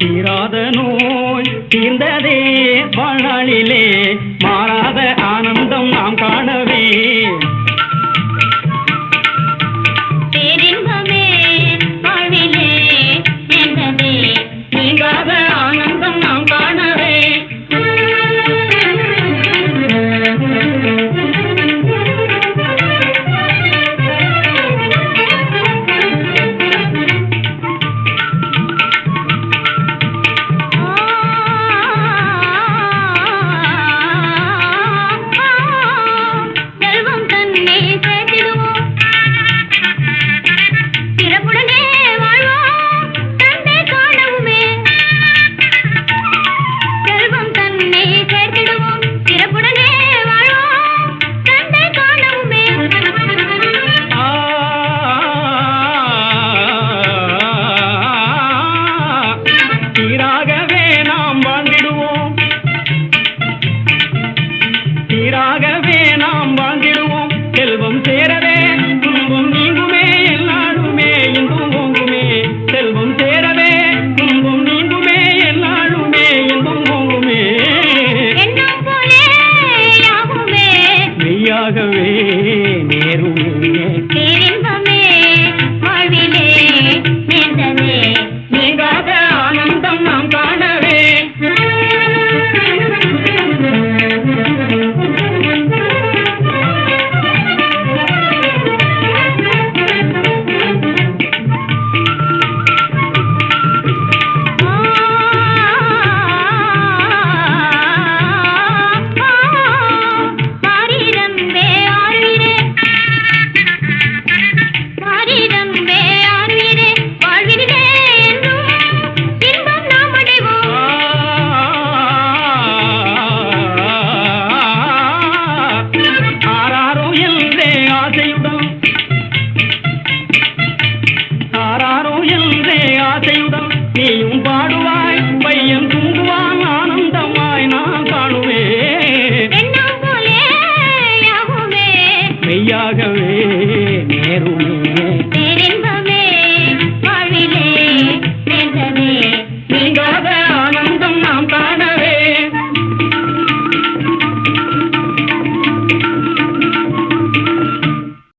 தீராத நோய் தீர்ந்ததே வாழ்நாளிலே மாறாத ஆனந்தம் நாம் காணவே பேரின்பமே வாழ்விலே சேர்ந்ததே நீங்காத ஆனந்தம் நாம் காணவே சீராகவே நாம் வாழ்ந்திடுவோம் செல்வம் சேரவே துன்பம் நீங்குமே எல்லாருமே இன்பம் ஓங்குமே செல்வம் சேரவே துன்பம் நீங்குமே எல்லாருமே இன்பம் ஓங்குமே எண்ணம் போலே யாவுமே மெய்யாகவே நேருமே பேரின்பமே வாழ்விலே சேர்ந்ததே நீங்காத ஆனந்தம் நாம் காணவே நீயும் பாடுவாய் பையன் தூங்குவான் ஆனந்தமாய் நான் காணுவேன் எண்ணம் போலே யாவுமே மெய்யாகவே நேருமே